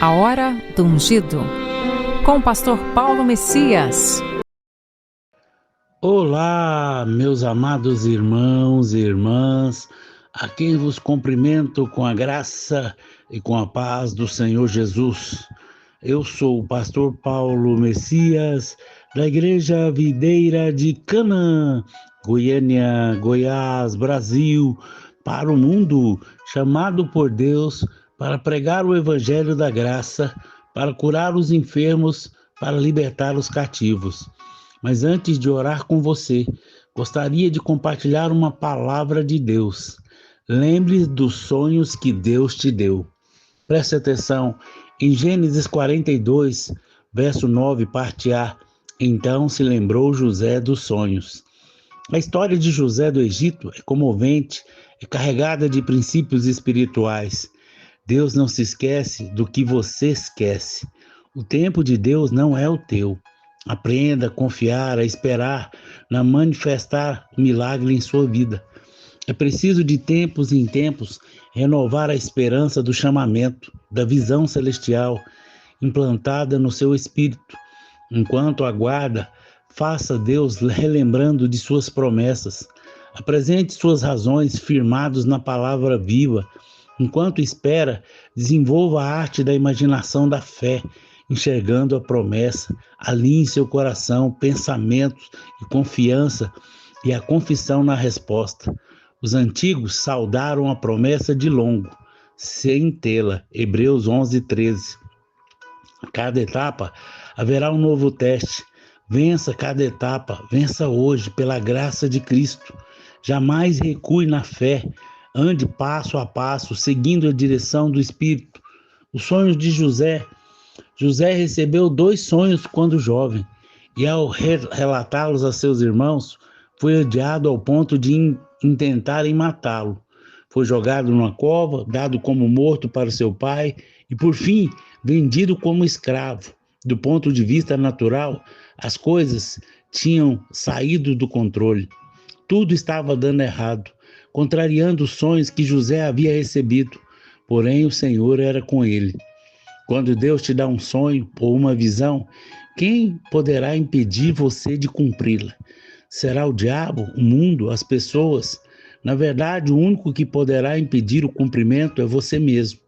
A Hora do Ungido, com o pastor Paulo Messias. Olá, meus amados irmãos e irmãs, a quem vos cumprimento com a graça e com a paz do Senhor Jesus. Eu sou o pastor Paulo Messias, da Igreja Videira de Canaã, Goiânia, Goiás, Brasil, para o mundo, chamado por Deus para pregar o Evangelho da graça, para curar os enfermos, para libertar os cativos. Mas antes de orar com você, gostaria de compartilhar uma palavra de Deus. Lembre dos sonhos que Deus te deu. Preste atenção, em Gênesis 42, verso 9, parte A. Então se lembrou José dos sonhos. A história de José do Egito é comovente, é carregada de princípios espirituais. Deus não se esquece do que você esquece. O tempo de Deus não é o teu. Aprenda a confiar, a esperar, a manifestar o milagre em sua vida. É preciso de tempos em tempos renovar a esperança do chamamento, da visão celestial implantada no seu espírito. Enquanto aguarda, faça Deus relembrando de suas promessas. Apresente suas razões firmados na palavra viva. Enquanto espera, desenvolva a arte da imaginação da fé, enxergando a promessa. Alinhe seu coração, pensamentos e confiança e a confissão na resposta. Os antigos saudaram a promessa de longo, sem tê-la. Hebreus 11:13. A cada etapa haverá um novo teste. Vença cada etapa, vença hoje pela graça de Cristo. Jamais recue na fé. Ande passo a passo, seguindo a direção do Espírito. Os sonhos de José. José recebeu 2 sonhos quando jovem, e ao relatá-los a seus irmãos, foi odiado ao ponto de intentarem matá-lo. Foi jogado numa cova, dado como morto para seu pai, e por fim, vendido como escravo. Do ponto de vista natural, as coisas tinham saído do controle. Tudo estava dando errado, contrariando os sonhos que José havia recebido. Porém, o Senhor era com ele. Quando Deus te dá um sonho ou uma visão, quem poderá impedir você de cumpri-la? Será o diabo, o mundo, as pessoas? Na verdade, o único que poderá impedir o cumprimento é você mesmo.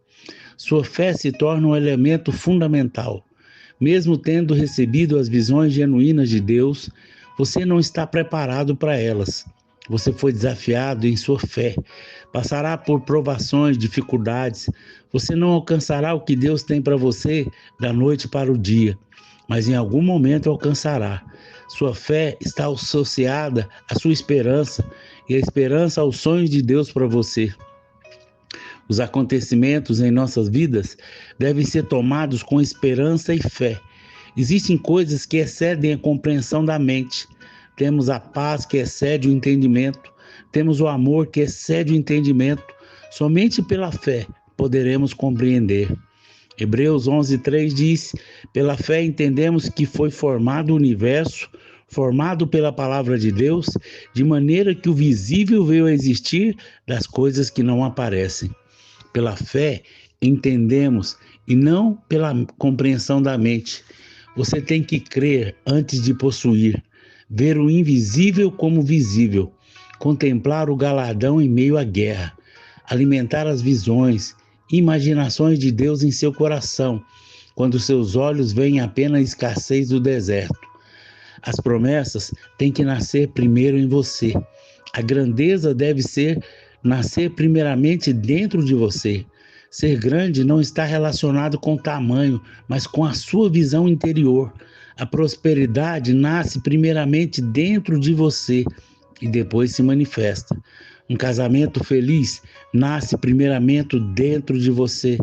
Sua fé se torna um elemento fundamental. Mesmo tendo recebido as visões genuínas de Deus, você não está preparado para elas. Você foi desafiado em sua fé. Passará por provações, dificuldades. Você não alcançará o que Deus tem para você da noite para o dia, mas em algum momento alcançará. Sua fé está associada à sua esperança e a esperança aos sonhos de Deus para você. Os acontecimentos em nossas vidas devem ser tomados com esperança e fé. Existem coisas que excedem a compreensão da mente. Temos a paz que excede o entendimento. Temos o amor que excede o entendimento. Somente pela fé poderemos compreender. Hebreus 11:3 diz: pela fé entendemos que foi formado o universo, formado pela palavra de Deus, de maneira que o visível veio a existir das coisas que não aparecem. Pela fé entendemos e não pela compreensão da mente. Você tem que crer antes de possuir, ver o invisível como visível, contemplar o galardão em meio à guerra, alimentar as visões, imaginações de Deus em seu coração, quando seus olhos veem apenas a escassez do deserto. As promessas têm que nascer primeiro em você. A grandeza deve nascer primeiramente dentro de você. Ser grande não está relacionado com o tamanho, mas com a sua visão interior. A prosperidade nasce primeiramente dentro de você e depois se manifesta. Um casamento feliz nasce primeiramente dentro de você.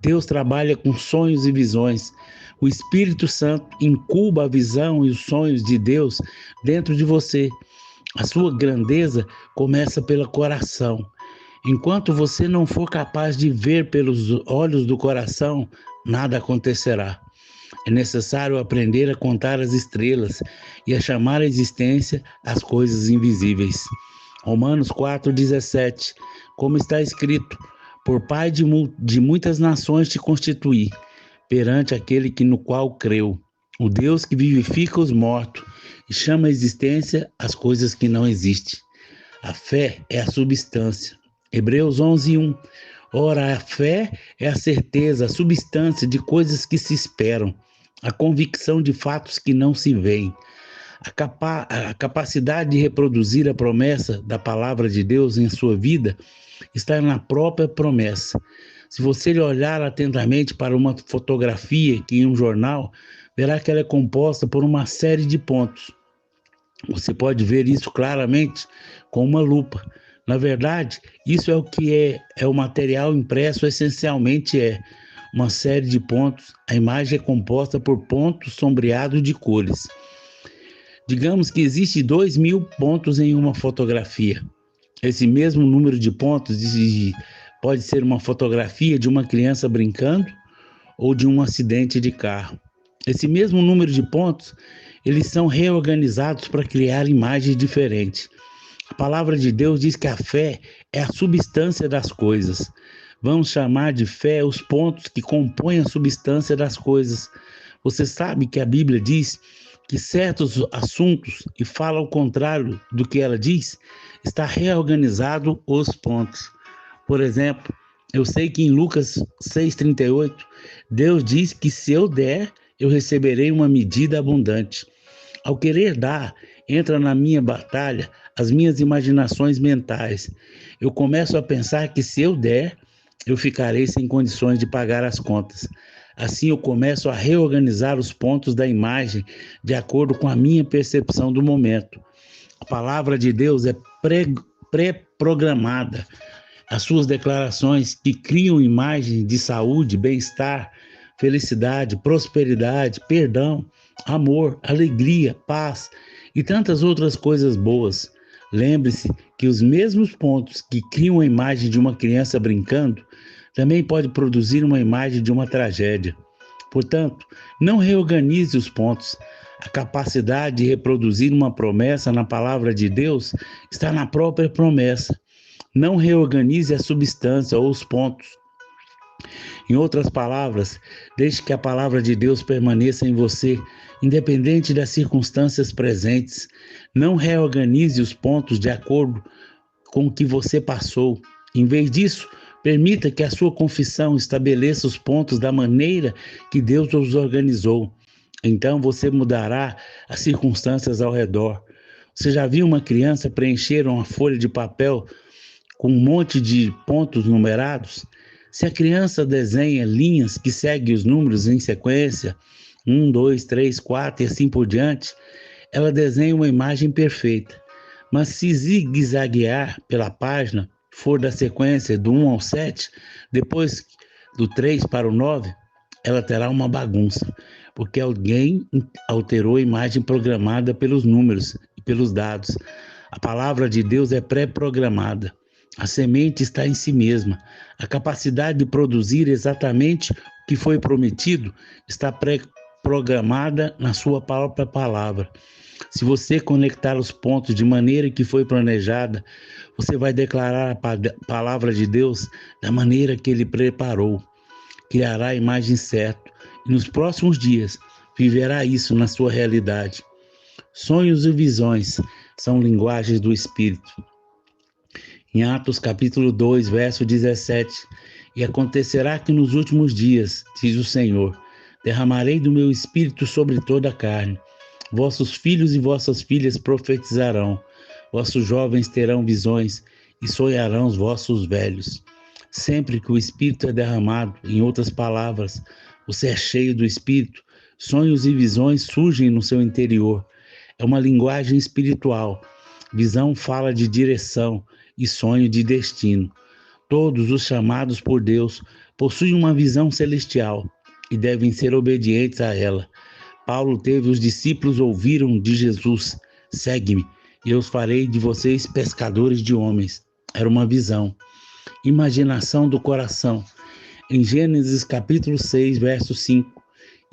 Deus trabalha com sonhos e visões. O Espírito Santo incuba a visão e os sonhos de Deus dentro de você. A sua grandeza começa pelo coração. Enquanto você não for capaz de ver pelos olhos do coração, nada acontecerá. É necessário aprender a contar as estrelas e a chamar à existência as coisas invisíveis. Romanos 4,17. Como está escrito: por pai de muitas nações te constituí, perante aquele no qual creu, o Deus que vivifica os mortos e chama à existência as coisas que não existem. A fé é a substância. Hebreus 11:1. Ora, a fé é a certeza, a substância de coisas que se esperam, a convicção de fatos que não se veem. A capacidade de reproduzir a promessa da palavra de Deus em sua vida está na própria promessa. Se você olhar atentamente para uma fotografia aqui em um jornal, verá que ela é composta por uma série de pontos. Você pode ver isso claramente com uma lupa. Na verdade, isso é o que é o material impresso, essencialmente é uma série de pontos. A imagem é composta por pontos sombreados de cores. Digamos que existe 2.000 pontos em uma fotografia. Esse mesmo número de pontos pode ser uma fotografia de uma criança brincando ou de um acidente de carro. Esse mesmo número de pontos, eles são reorganizados para criar imagens diferentes. A palavra de Deus diz que a fé é a substância das coisas. Vamos chamar de fé os pontos que compõem a substância das coisas. Você sabe que a Bíblia diz que certos assuntos, e fala ao contrário do que ela diz, está reorganizado os pontos. Por exemplo, eu sei que em Lucas 6,38, Deus diz que se eu der, eu receberei uma medida abundante. Ao querer dar, entra na minha batalha as minhas imaginações mentais. Eu começo a pensar que se eu der, eu ficarei sem condições de pagar as contas. Assim eu começo a reorganizar os pontos da imagem de acordo com a minha percepção do momento. A palavra de Deus é pré-programada. As suas declarações que criam imagens de saúde, bem-estar, felicidade, prosperidade, perdão, amor, alegria, paz e tantas outras coisas boas. Lembre-se que os mesmos pontos que criam a imagem de uma criança brincando também pode produzir uma imagem de uma tragédia. Portanto, não reorganize os pontos. A capacidade de reproduzir uma promessa na palavra de Deus está na própria promessa. Não reorganize a substância ou os pontos. Em outras palavras, deixe que a palavra de Deus permaneça em você, independente das circunstâncias presentes. Não reorganize os pontos de acordo com o que você passou. Em vez disso, permita que a sua confissão estabeleça os pontos da maneira que Deus os organizou. Então você mudará as circunstâncias ao redor. Você já viu uma criança preencher uma folha de papel com um monte de pontos numerados? Se a criança desenha linhas que seguem os números em sequência, 1, 2, 3, 4 e assim por diante, ela desenha uma imagem perfeita. Mas se zigue-zaguear pela página, for da sequência do 1 ao 7, depois do 3 para o 9, ela terá uma bagunça, porque alguém alterou a imagem programada pelos números e pelos dados. A palavra de Deus é pré-programada. A semente está em si mesma. A capacidade de produzir exatamente o que foi prometido está pré-programada na sua própria palavra. Se você conectar os pontos de maneira que foi planejada, você vai declarar a palavra de Deus da maneira que Ele preparou. Criará a imagem certa e nos próximos dias viverá isso na sua realidade. Sonhos e visões são linguagens do Espírito. Em Atos capítulo 2, verso 17, e acontecerá que nos últimos dias, diz o Senhor, derramarei do meu Espírito sobre toda a carne. Vossos filhos e vossas filhas profetizarão, vossos jovens terão visões e sonharão os vossos velhos. Sempre que o Espírito é derramado, em outras palavras, você é cheio do Espírito, sonhos e visões surgem no seu interior. É uma linguagem espiritual. Visão fala de direção e sonho de destino. Todos os chamados por Deus possuem uma visão celestial e devem ser obedientes a ela. Paulo teve os discípulos ouviram de Jesus, segue-me, e eu os farei de vocês pescadores de homens. Era uma visão. Imaginação do coração. Em Gênesis capítulo 6, verso 5,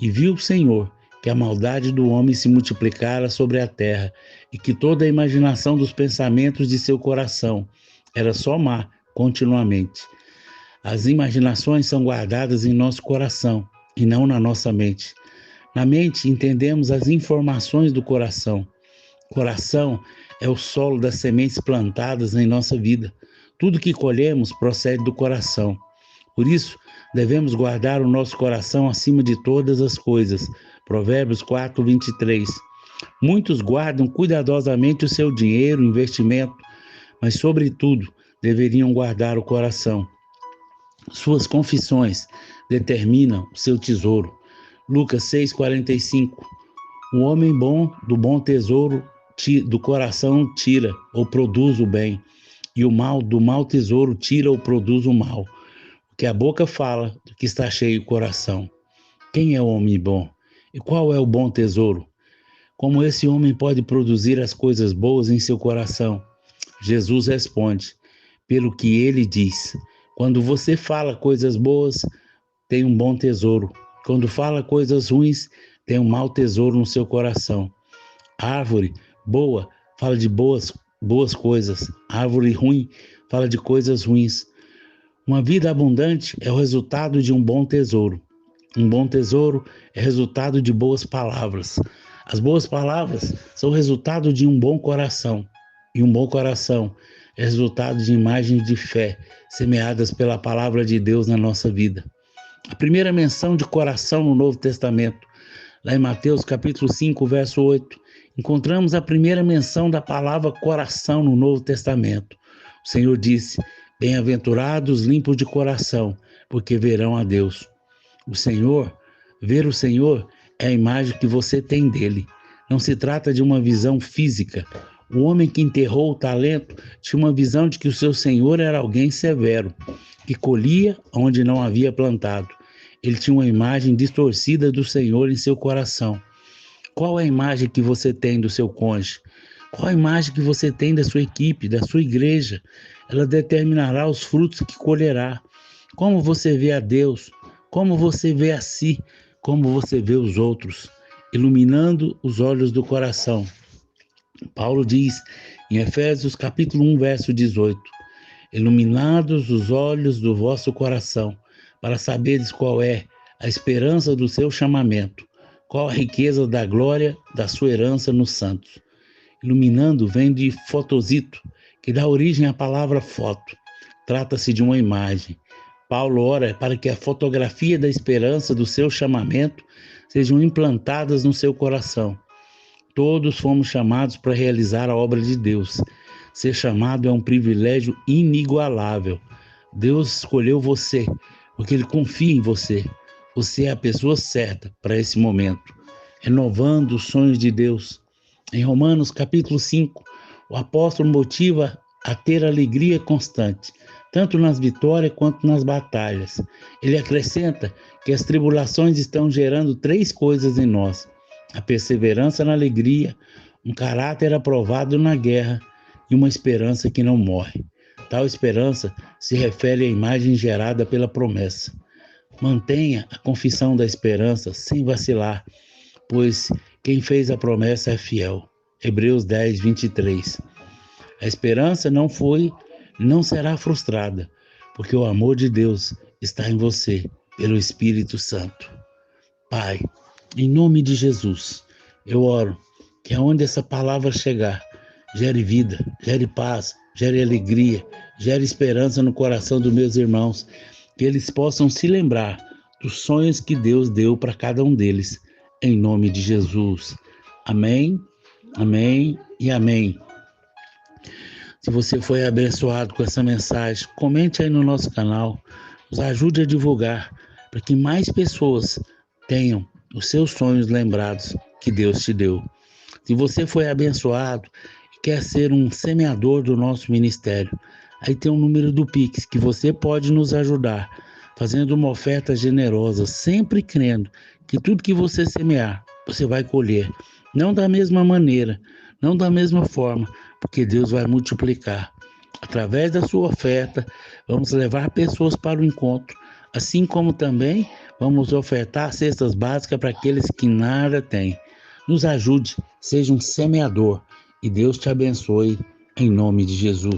e viu o Senhor que a maldade do homem se multiplicara sobre a terra, e que toda a imaginação dos pensamentos de seu coração era só má continuamente. As imaginações são guardadas em nosso coração e não na nossa mente. Na mente entendemos as informações do coração. Coração é o solo das sementes plantadas em nossa vida. Tudo que colhemos procede do coração. Por isso, devemos guardar o nosso coração acima de todas as coisas. Provérbios 4, 23. Muitos guardam cuidadosamente o seu dinheiro, investimento, mas, sobretudo, deveriam guardar o coração. Suas confissões determinam o seu tesouro. Lucas 6,45. O homem bom do bom tesouro do coração tira ou produz o bem, e o mal do mau tesouro tira ou produz o mal. O que a boca fala, do que está cheio o coração. Quem é o homem bom? E qual é o bom tesouro? Como esse homem pode produzir as coisas boas em seu coração? Jesus responde, pelo que ele diz. Quando você fala coisas boas, tem um bom tesouro. Quando fala coisas ruins, tem um mau tesouro no seu coração. Árvore boa fala de boas coisas. Árvore ruim fala de coisas ruins. Uma vida abundante é o resultado de um bom tesouro. Um bom tesouro é resultado de boas palavras. As boas palavras são resultado de um bom coração. E um bom coração é resultado de imagens de fé semeadas pela palavra de Deus na nossa vida. A primeira menção de coração no Novo Testamento, lá em Mateus capítulo 5, verso 8, encontramos a primeira menção da palavra coração no Novo Testamento. O Senhor disse, bem-aventurados limpos de coração, porque verão a Deus. Ver o Senhor é a imagem que você tem dele. Não se trata de uma visão física. O homem que enterrou o talento tinha uma visão de que o seu Senhor era alguém severo, que colhia onde não havia plantado. Ele tinha uma imagem distorcida do Senhor em seu coração. Qual é a imagem que você tem do seu cônjuge? Qual a imagem que você tem da sua equipe, da sua igreja? Ela determinará os frutos que colherá. Como você vê a Deus? Como você vê a si? Como você vê os outros? Iluminando os olhos do coração. Paulo diz em Efésios capítulo 1, verso 18, iluminados os olhos do vosso coração, para saberes qual é a esperança do seu chamamento, qual a riqueza da glória da sua herança nos santos. Iluminando vem de fotosito, que dá origem à palavra foto. Trata-se de uma imagem. Paulo ora para que a fotografia da esperança do seu chamamento sejam implantadas no seu coração. Todos fomos chamados para realizar a obra de Deus. Ser chamado é um privilégio inigualável. Deus escolheu você, porque Ele confia em você. Você é a pessoa certa para esse momento. Renovando os sonhos de Deus. Em Romanos capítulo 5, o apóstolo motiva a ter alegria constante, tanto nas vitórias quanto nas batalhas. Ele acrescenta que as tribulações estão gerando 3 coisas em nós: a perseverança na alegria, um caráter aprovado na guerra e uma esperança que não morre. Tal esperança se refere à imagem gerada pela promessa. Mantenha a confissão da esperança sem vacilar, pois quem fez a promessa é fiel. Hebreus 10, 23. A esperança não será frustrada, porque o amor de Deus está em você, pelo Espírito Santo. Pai, em nome de Jesus, eu oro que aonde essa palavra chegar, gere vida, gere paz, gere alegria, gere esperança no coração dos meus irmãos, que eles possam se lembrar dos sonhos que Deus deu para cada um deles, em nome de Jesus. Amém, amém e amém. Se você foi abençoado com essa mensagem, comente aí no nosso canal, nos ajude a divulgar, para que mais pessoas tenham os seus sonhos lembrados que Deus te deu. Se você foi abençoado e quer ser um semeador do nosso ministério, aí tem um número do Pix que você pode nos ajudar, fazendo uma oferta generosa, sempre crendo que tudo que você semear, você vai colher. Não da mesma maneira, não da mesma forma, porque Deus vai multiplicar. Através da sua oferta, vamos levar pessoas para o encontro, assim como também vamos ofertar cestas básicas para aqueles que nada têm. Nos ajude, seja um semeador e Deus te abençoe em nome de Jesus.